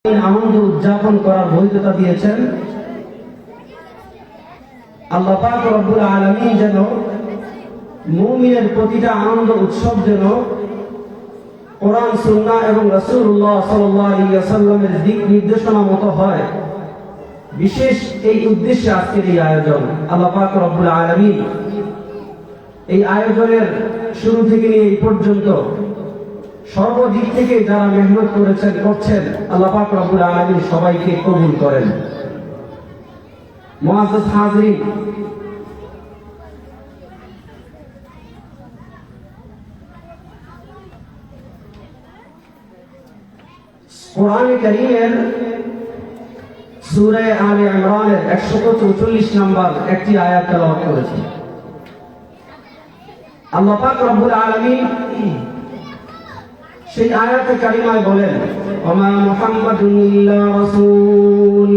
আনন্দ উদযাপন করার বৈধতা দিয়েছেন। আল্লাহ পাক রব্বুল আলামিন যেন মুমিনের প্রতিটা আনন্দ উৎসব যেন কোরআন সুন্নাহ এবং রাসূলুল্লাহ সাল্লাল্লাহু আলাইহি ওয়াসাল্লামের দিক নির্দেশনা মতো হয়, বিশেষ এই উদ্দেশ্যে আজকের এই আয়োজন। আল্লাহ পাক রব্বুল আলামিন এই আয়োজনের শুরু থেকে নিয়ে এই পর্যন্ত সর্বদিক থেকে যারা মেহনত করছেন আল্লাহ পাক রব্বুল আলামিন সবাইকে কবুল করেন। মুআজ্জাজ হাজিরিন, কোরআনে কারীমের সূরা আলে ইমরানের 144 নম্বর একটি আয়াত তেলাওয়াত করেছি। আল্লাহ পাক রব্বুল আলামিন সেই আয়াতে কারিমায় বলেন, ওমা মুহাম্মাদুন ইল্লা রাসূল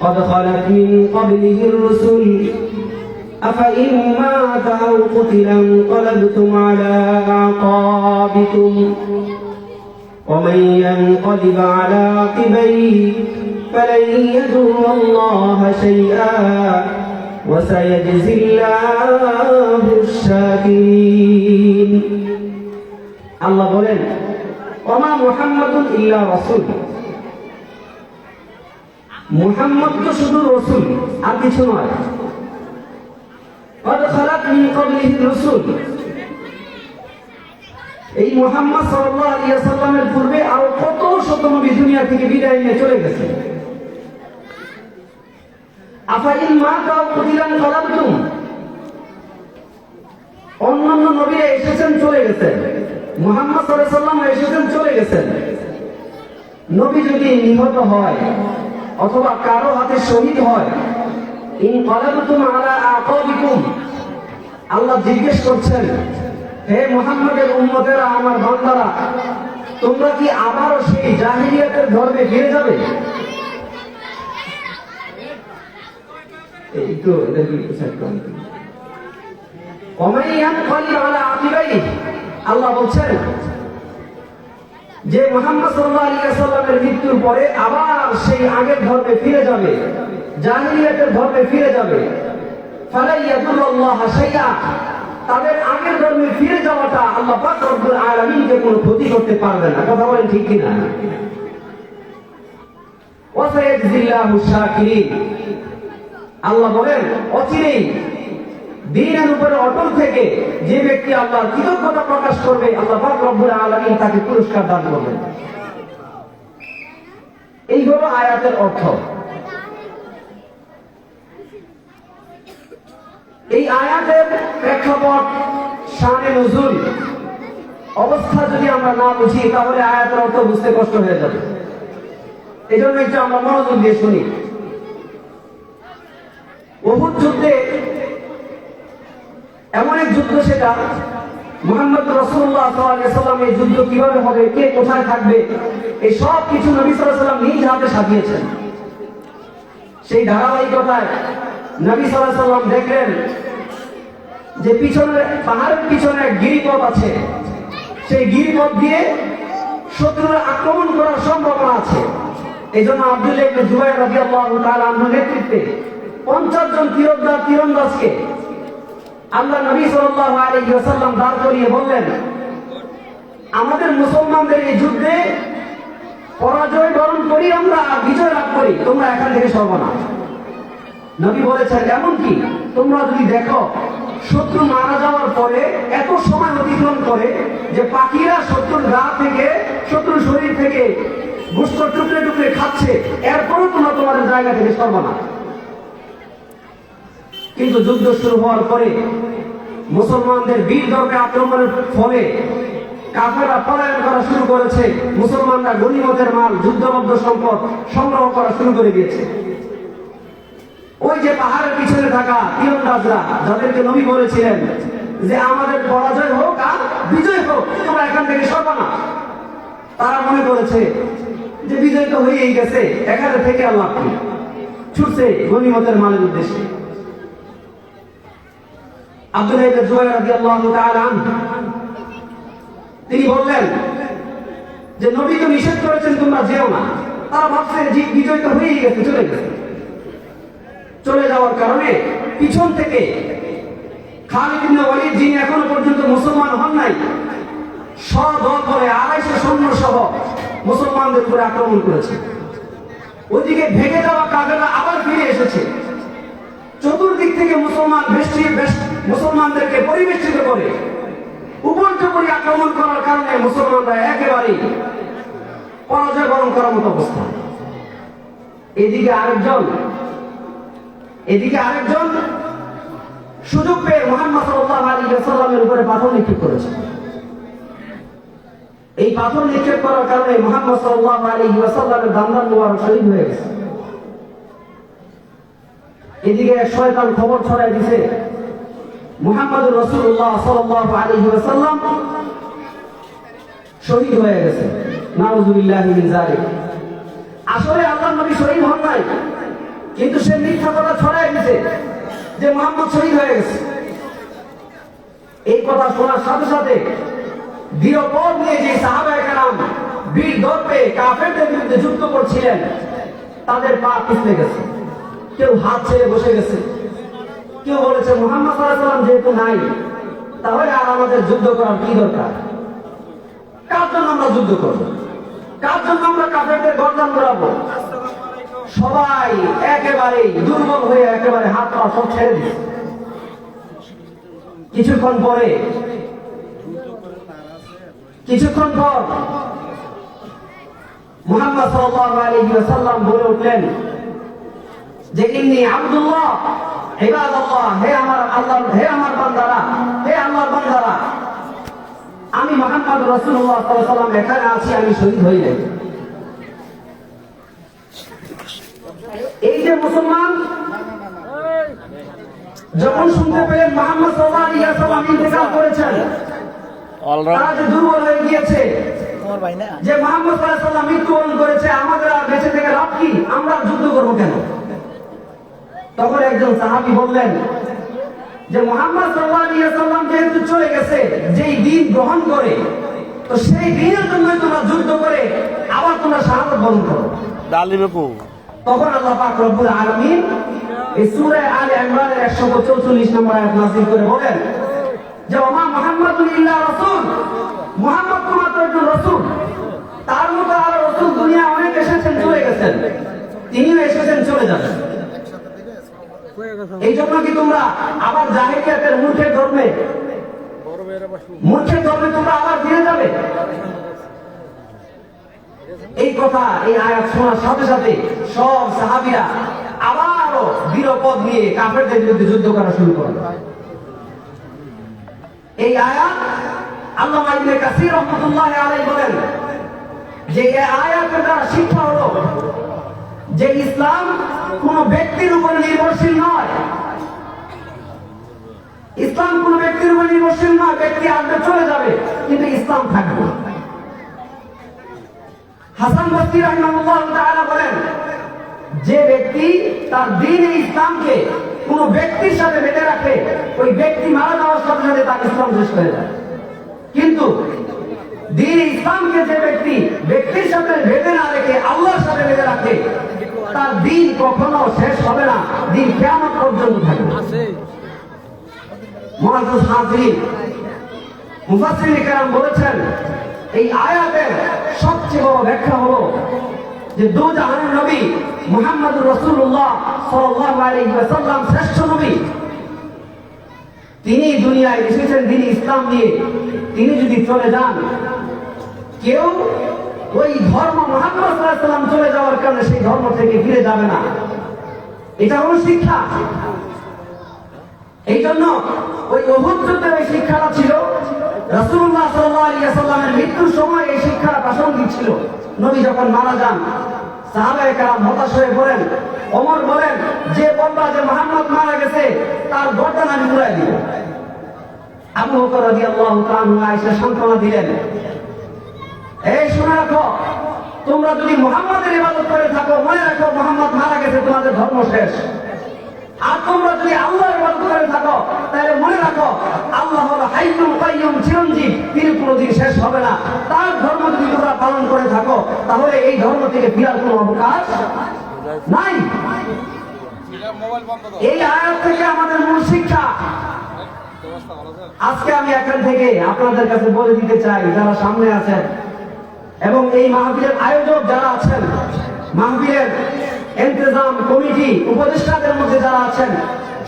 قد خلت من قبله الرسل أفإن مات أو قتل انقلبتم على أعقابكم ومن ينقلب على عقبيه فلن يضر الله شيئا وسيجزي الله الشاكرين। আল্লাহ বলেন, ওমা মুহাম্মাদুন ইল্লা রাসূল, মুহাম্মদ তো শুধু রাসূল আর কিছু নয়। কদ খালাত মিন ক্বাবলিহি রাসূল, এই মুহাম্মদ সাল্লাল্লাহু আলাইহি ওয়াসাল্লামের পূর্বে আর কত শত নবী দুনিয়া থেকে বিদায় নিয়ে চলে গেছে। আফাইন মাতা ওয়া কুতিলান কালাবতুম, অন্যান্য নবীরা এসেছেন চলে গেছেন, মুহাম্মদ সাল্লাল্লাহু আলাইহি ওয়াসাল্লাম এসেছেন চলে গেছেন। নবী যদি নিহত হয় অথবা কারো হাতে শহীদ হয়, ইন কালাবতুম আলা আকাবিকুম, আল্লাহ জিজ্ঞেস করছেন, হে মুহাম্মদের উম্মতেরা, আমার বান্দারা, তোমরা কি আবারও সেই জাহিলিয়াতের ধর্মে ফিরে যাবে? এই তো এদের কি প্রচার করেন। ওমাইয়ান কালি আলা আকিবাই, আল্লাহ বলছেন যে মুহাম্মদ সাল্লাল্লাহু আলাইহি ওয়াসাল্লামের মৃত্যুর পরে আবার সেই আগের ধর্মে ফিরে যাবে, জাহিলিয়াতের ধর্মে ফিরে যাবে। ফালা ইয়াদুরুল্লাহ শাইআ, তাদের আগের ধর্মে ফিরে যাওয়াটা আল্লাহ পাক রব্বুল আলামিনকে কোনো ক্ষতি করতে পারবে না। কথা বলেন ঠিক কিনা? ওয়া সায়াজজিল্লাহু শাকিরিন, আল্লাহ বলেন অচিরেই দ্বীনের উপরে অটল থেকে যে ব্যক্তি আল্লাহর কৃতজ্ঞতা প্রকাশ করবে, আল্লাহ পাক রব্বুল আলামিন তাকে পুরস্কার দান করবেন। এই হলো আয়াতের অর্থ। এই আয়াতের প্রেক্ষাপট, শানে নুজুল, অবস্থা যদি আমরা না বুঝি তাহলে আয়াতের অর্থ বুঝতে কষ্ট হয়ে যাবে। এই জন্য একটু আমরা মনোযোগ দিয়ে শুনি। উহুদ যুদ্ধে এমন এক যুদ্ধ, সেটা মুহাম্মদ রাসূলুল্লাহ সাল্লাল্লাহু আলাইহি ওয়াসাল্লাম এই যুদ্ধ কিভাবে হবে, কে কোথায় থাকবে, এই সব কিছু নবী সাল্লাল্লাহু আলাইহি ওয়াসাল্লাম নিজ হাতে সাজিয়েছেন। সেই ধারাবাহিকতায় নবী সাল্লাল্লাহু আলাইহি ওয়াসাল্লাম দেখলেন যে পিছনে, পাহাড়ের পিছনে এক গিরিপথ আছে, সেই গিরিপথ দিয়ে শত্রুরা আক্রমণ করার সম্ভাবনা আছে। এই জন্য আব্দুল্লাহ ইবনে জুবাইর রাদিয়াল্লাহু তাআলা আনহুর নেতৃত্বে 50 জন তীরন্দাজকে আল্লাহ নবী সাল্লাল্লাহু আলাইহি ওয়াসাল্লাম দাঁড় করিয়ে বললেন, আমাদের মুসলমানদের এই যুদ্ধে পরাজয় বরণ করি আমরা, আর বিজয় লাভ করি, তোমরা এখান থেকে সরবে না। নবী বলেছেন, এমনকি তোমরা যদি দেখো শত্রু মারা যাওয়ার পরে এত সময় অতিক্রম করে যে পাখিরা শত্রুর গা থেকে, শত্রুর শরীর থেকে গোশত টুকরে টুকরে খাচ্ছে, এরপরও তোমরা তোমাদের জায়গা থেকে সরবে না। কিন্তু যুদ্ধ শুরু হওয়ার পরে মুসলমানদের বীর দর্পে আক্রমণের ফলে কাফেররা পলায়ন করা শুরু করেছে। মুসলমানরা গনিমতের মাল, যুদ্ধবদ্ধ সম্পদ সংগ্রহ করা শুরু করে দিয়েছে। ওই যে পাহাড়ের পিছনে থাকা তীরন্দাজরা, যাদেরকে নবী বলেছিলেন যে আমাদের পরাজয় হোক আর বিজয় হোক, তোমরা এখান থেকে সরবে না, তারা মনে করেছে যে বিজয় তো হয়েই গেছে, এখানে থেকে আল্লাহ কি, ছুটছে গনিমতের মালের উদ্দেশ্যে। আব্দুল্লাহ ইবনে জুবাইর রাদিয়াল্লাহু তাআলা আনহু তিনি বললেন, যে নবী তো নিষেধ করেছেন তোমরা যেও না। তারা ভাবছে যে বিজয় তো হয়েই গেছে, চলে গেছে। চলে যাওয়ার কারণে পিছন থেকে খালিদ ইবনে ওয়ালিদ, যিনি এখনো পর্যন্ত মুসলমান হন নাই, সদল করে 250 সৈন্য সহ মুসলমানদের উপরে আক্রমণ করেছে। ওইদিকে ভেঙে যাওয়া কাফেররা আবার ফিরে এসেছে। চতুর্দিক থেকে মুসলমানদেরকে পরিবেষ্টিত করে উপর্যুপরি আক্রমণ করার কারণে মুসলমানরা একেবারেই পরাজয় বরণ করার মতো অবস্থা। এদিকে আরেকজন সুযোগ পেয়ে মুহাম্মদ সাল্লাল্লাহু আলাইহি ওয়াসাল্লামের উপরে পাথর নিক্ষেপ করেছে। এই পাথর নিক্ষেপ করার কারণে মুহাম্মদ সাল্লাল্লাহু আলাইহি ওয়াসাল্লামের দান্দান মোবারক শহীদ হয়ে গেছে। এদিকে শয়তান খবর ছড়ায় দিছে মুহাম্মদুর রাসূলুল্লাহ সাল্লাল্লাহু আলাইহি ওয়াসাল্লাম শহীদ হয়ে গেছে। নাউযুবিল্লাহি মিন যালিক। আসলে আল্লাহর নবী শহীদ হন নাই, কিন্তু সে মিথ্যা কথা ছড়ায় দিছে যে মুহাম্মদ শহীদ হয়ে গেছে। এই কথা শোনার সাথে সাথে দৃঢ়পদ নিয়ে যে সাহাবায়ে কেরাম বীর দর্পে কাফেরদের বিরুদ্ধে যুদ্ধ করছিলেন, তাদের পা পিছলে গেছে। কেউ হাত ছেড়ে বসে গেছে, কেউ বলেছে মুহাম্মদ সাল্লাল্লাহু আলাইহি ওয়াসাল্লাম যেহেতু নাই, তাহলে আর আমাদের যুদ্ধ করার কি দরকার? কার জন্য আমরা যুদ্ধ করব? কার জন্য আমরা কাফেরদের গর্দান করাবো? সবাই একেবারে দুর্বল হয়ে একেবারে হাত পা সব ছেড়ে দিয়েছে। কিছুক্ষণ পর মুহাম্মদ সাল্লাল্লাহু আলাইহি ওয়াসাল্লাম বলে উঠলেন যে ইন্নী আব্দুল্লাহ ইবাদাল্লাহ, হে আমার আল্লাহ, হে আমার বান্দারা, হে আল্লাহর বান্দারা, আমি মুহাম্মদ রাসূলুল্লাহ সাল্লাল্লাহু আলাইহি ওয়াসাল্লাম এখানে আছি, আমি শহীদ হই নাই। এই যে মুসলমান যখন শুনতে পেলেন মুহাম্মদ সাল্লাল্লাহু আলাইহি ওয়াসাল্লাম ইন্তেকাল করেছেন, তারা যে দুর্বল হয়ে গিয়েছে যে মুহাম্মদ সাল্লাল্লাহু আলাইহি ওয়াসাল্লাম মৃত্যুবরণ করেছে, আমাদের আর বেঁচে থেকে লাভ কি? আমরা যুদ্ধ করবো কেন? তখন একজন সাহাবী বললেন যে মুহাম্মদ সাল্লাল্লাহু আলাইহি ওয়াসাল্লাম যেহেতু চলে গেছে, যেই দিন গ্রহণ করে, তো সেই দিনের জন্য তোমরা যুদ্ধ করে আবার তোমরা শাহাদাত বরণ করো। তখন আল্লাহ পাক রব্বুল আলামিন এই সূরা আলে ইমরানের 144 নম্বর আয়াত নাযিল করে বলেন যে ওমা মুহাম্মাদুন ইল্লা রাসূল, মুহাম্মদ তো মাত্র একজন রাসূল, তার মতো আর রাসূল দুনিয়া অনেক এসেছেন, চলে গেছেন, তিনিও এসেছেন, চলে যাবেন। এই জন্য কি তোমরা আবার জাহেলিয়াতের মূর্খের ধর্মে তোমরা আবার ফিরে যাবে? এই কথা, এই আয়াত শোনার সাথে সাথে সব সাহাবীরা আবারও দৃঢ়পদ নিয়ে কাফেরদের বিরুদ্ধে যুদ্ধ করা শুরু করল। এই আয়াত আল্লামা ইবনে কাসির রাহমাতুল্লাহি আলাইহি বলেন যে এই আয়াতের দ্বারা শিক্ষা হলো যে ইসলাম কোন ব্যক্তির উপর নির্ভরশীল নয়। ইসলাম কোন ব্যক্তির উপর নির্ভরশীল নয়। ব্যক্তি আসবে, চলে যাবে, কিন্তু ইসলাম থাকবে। হাসান বসরি রাহিমাহুল্লাহ তাআলা বলেন যে ব্যক্তি তার দ্বীন-ই ইসলামকে কোন ব্যক্তির সাথে বেঁধে রাখে, ওই ব্যক্তি মারা যাওয়ার সাথে সাথে তার ইসলাম শেষ হয়ে যায়। কিন্তু দ্বীন-ই ইসলামকে যে ব্যক্তি ব্যক্তির সাথে বেঁধে না রেখে আল্লাহর সাথে বেঁধে রাখে, তার দ্বীন কখনো শেষ হবে না, দ্বীন কিয়ামত পর্যন্ত থাকবে। মুআজ্জাজ হাজিরিন, মুফাসসিরিন কেরাম বলেছেন এই আয়াতের সবচেয়ে বড় ব্যাখ্যা হলো যে দু জাহানের নবী মুহাম্মদুর রাসূলুল্লাহ সাল্লাল্লাহু আলাইহি ওয়াসাল্লাম শ্রেষ্ঠ নবী। তিনি দুনিয়ায় এসেছেন দ্বীন ইসলাম নিয়ে। তিনি যদি চলে যান, কেউ ওই ধর্ম মুহাম্মদ সাল্লাল্লাহু আলাইহি ওয়াসাল্লাম চলে যাওয়ার কারণে সেই ধর্ম থেকে ফিরে যাবে না। এটা হলো শিক্ষা। এই জন্য ওই উহুদ যুদ্ধের এই শিক্ষাটা ছিল। রাসূলুল্লাহ সাল্লাল্লাহু আলাইহি ওয়াসাল্লামের মৃত্যুর সময় এই শিক্ষাটা প্রাসঙ্গিক ছিল। নবী যখন মারা যান, সাহাবায়ে কেরাম হতাশ হয়ে পড়েন। ওমর বলেন যে বলবা যে মুহাম্মদ মারা গেছে, তার গর্দান আমি উড়াই দিব। আবু বকর রাদিয়াল্লাহু তাআলা আয়েশা সান্ত্বনা দিলেন, এই শুনে রাখো, তোমরা যদি মুহাম্মাদের ইবাদত করে থাকো, মনে রাখো মুহাম্মদ মারা গেছে, তোমাদের ধর্ম শেষ। আর তোমরা যদি আল্লাহর ইবাদত করে থাকো তাহলে মনে রাখো আল্লাহ হলো হাইয়ুল কাইয়ুম, চিরঞ্জীব, তিনি কোনোদিন শেষ হবে না। তার ধর্ম যদি তোমরা পালন করে থাকো তাহলে এই ধর্ম থেকে ফিরার কোনো অবকাশ নাই। এই আয়াত থেকে আমাদের মূল শিক্ষা আজকে আমি এখান থেকে আপনাদের কাছে বলে দিতে চাই, যারা সামনে আছেন এবং এই মাহফিলের আয়োজক যারা আছেন, মাহফিলের ইন্তজাম কমিটি উপদেষ্টাদের মধ্যে যারা আছেন,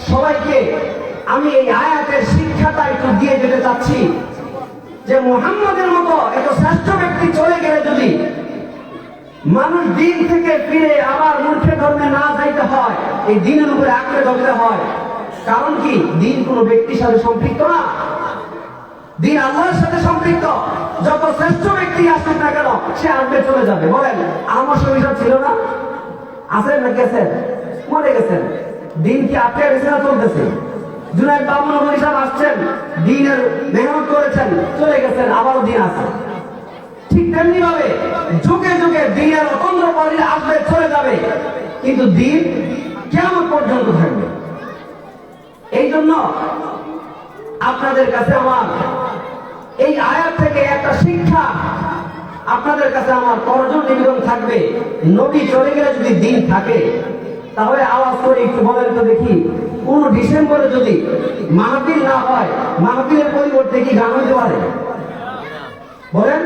সবাইকে আমি এই আয়াতের শিক্ষাটা একটু দিয়ে যেতে চাচ্ছি যে মুহাম্মদের মতো এত শ্রেষ্ঠ ব্যক্তি চলে গেলে যদি মানুষ দিন থেকে ফিরে আবার মূর্খের ধর্মে না যাইতে হয়, এই দিনের উপরে আঁকড়ে ধরতে হয়। কারণ কি, দিন কোনো ব্যক্তির সাথে সম্পৃক্ত না, দিন আল্লাহর সাথে সম্পৃক্ত। যত শ্রেষ্ঠ ব্যক্তি আসুক না কেন সে আসবে, চলে যাবে। বলেন আমার শরীর ছিল না, আছেন না গেছেন, মরে গেছেন। দিন কি আপনি গেছে না চলতেছে? জুনায়েদ বাবুল সাহেব আসছেন, দিনের মেহনত করেছেন, চলে গেছেন, আবারও দিন আছে। ঠিক তেমনি ভাবে যুগে যুগে দিনের অতন্ত্র পরে আসবে, চলে যাবে, কিন্তু দিন কিয়ামত পর্যন্ত থাকবে। এই জন্য আপনাদের কাছে আমার এই আয়াত থেকে একটা শিক্ষা, আপনাদের কাছে আমার করজোড় নিবেদন থাকবে, নবী চলে গেলে যদি দিন থাকে তাহলে আওয়াজ করে একটু বলেন তো দেখি, কোন ডিসেম্বরে যদি মাহফিল না হয়, মাহফিলের পরিবর্তে কি গান হইতে পারে? বলেন,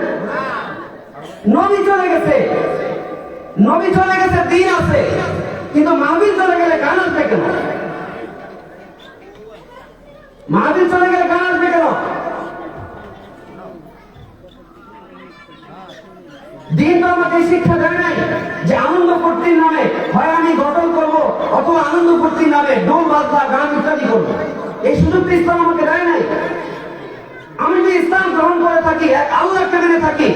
নবী চলে গেছে, নবী চলে গেছে, দিন আছে, কিন্তু মাহফিল চলে গেলে গান আসবে কেন? মাহফিল চলে গেলে গান আসবে কেন? দিন তো আমাকে শিক্ষা দেয় নাই যে আনন্দ ফুর্তির নামে হয় আমি গঠন করবো অথবা আনন্দ ফুর্তির নামে ডোল বাজনা গান ইত্যাদি করবো। এই সুযোগটা ইসলাম আমাকে দেয় নাই। আমি যদি ইসলাম গ্রহণ করে থাকি, এক আল্লাহকে মেনে থাকি,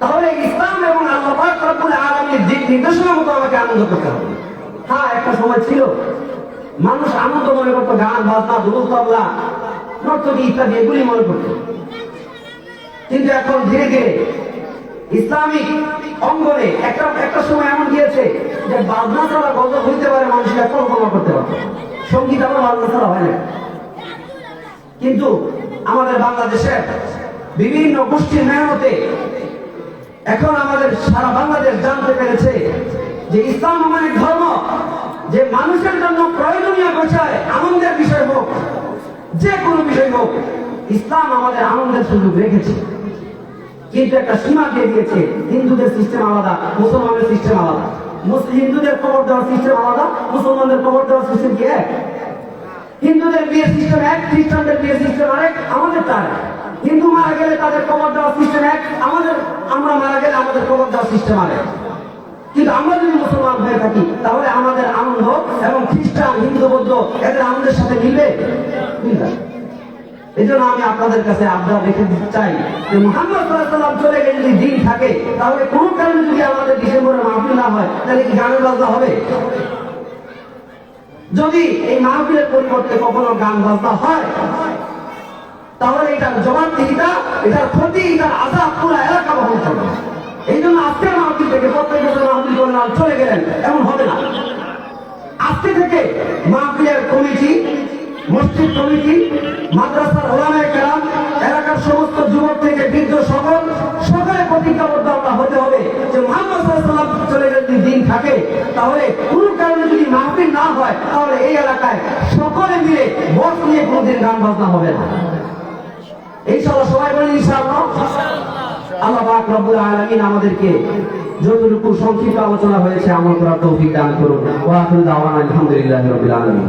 তাহলে ইসলাম এবং আল্লাহ পাক রব্বুল আলামিনের দিক নির্দেশনা মতো আমাকে আনন্দ করতে হবে। হ্যাঁ, একটা সময় ছিল মানুষ আনন্দ মনে করতো, গান বাজনা, দুরূদ তবলা, নর্তকী ইত্যাদি এগুলি মনে করতো। কিন্তু এখন ধীরে ধীরে ইসলামিক অঙ্গনে একটা সময় এমন গিয়েছে যে বাজনা ছাড়া গজল হইতে পারে, মানুষকে কল্পনা করতে পারে। সঙ্গীত আমরা বাজনা ছাড়া হয় না। কিন্তু আমাদের বাংলাদেশে বিভিন্ন গোষ্ঠীর মেহনতে এখন আমাদের সারা বাংলাদেশ জানতে পেরেছে যে ইসলাম আমাদের ধর্ম, যে মানুষের জন্য প্রয়োজনীয় বিষয়, আনন্দের বিষয় হোক, যে কোনো বিষয় হোক, ইসলাম আমাদের আনন্দের সুযোগ রেখেছে। কিন্তু একটা সীমা দিয়ে দিয়েছে। হিন্দুদের সিস্টেম আলাদা, মুসলমানের সিস্টেম আলাদা। হিন্দুদের খবর দেওয়ার সিস্টেম আলাদা, মুসলমানদের খবর দেওয়ার সিস্টেম কি এক? হিন্দুদের বিয়ের সিস্টেম এক, খ্রিস্টানদের বিয়ের সিস্টেম আরেক, আমাদের তার। হিন্দু মারা গেলে তাদের খবর দেওয়ার সিস্টেম এক, আমরা মারা গেলে আমাদের খবর দেওয়ার সিস্টেম আরেক। কিন্তু আমরা যদি মুসলমান হয়ে থাকি তাহলে আমাদের আনন্দ এবং খ্রিস্টান, হিন্দু, বৌদ্ধ এদের আনন্দের সাথে মিলবে? এই জন্য আমি আপনাদের কাছে আবদার রেখে দিতে চাই যে মুহাম্মদ সাল্লাল্লাহু আলাইহি ওয়াসাল্লাম চলে গেলে যদি দিন থাকে, তাহলে কোন কারণে যদি আমাদের ডিসেম্বরে মাহফিল না হয়, তাহলে কি গানের বাজনা হবে? যদি এই মাহফিলের পরিবর্তে কখনো গান বাজনা হয়, তাহলে এটার জবাবদিহিতা, এটার ক্ষতি, এটার আযাব পুরো এলাকা বহন করবে। এই জন্য আজকের মাহফিল থেকে প্রত্যেক বছর মাহফিল করলেন চলে গেলেন, এমন হবে না। আজকে থেকে মাহফিলের কমিটি, মসজিদ কমিটি, মাদ্রাসার ওলামায়ে কেরাম, এলাকার সমস্ত যুবক থেকে বৃদ্ধ সকলে প্রতিজ্ঞাবদ্ধ আমরা হতে হবে যে মুহাম্মদ সাল্লাল্লাহু আলাইহি ওয়াসাল্লাম চলে গেলে যদি দিন থাকে, তাহলে কোন কারণে যদি মাহফিল না হয়, তাহলে এই এলাকায় সকলে মিলে বক্স নিয়ে কোনদিন গান বাজনা হবে না। ইনশাআল্লাহ, সবাই বলি ইনশাআল্লাহ। আল্লাহ পাক রব্বুল আলামিন আমাদেরকে যতটুকু সংক্ষিপ্ত আলোচনা হয়েছে আমল করার তৌফিক দান করুন। ওয়া আখিরু দাওয়ানা আলহামদুলিল্লাহি রাব্বিল আলামিন।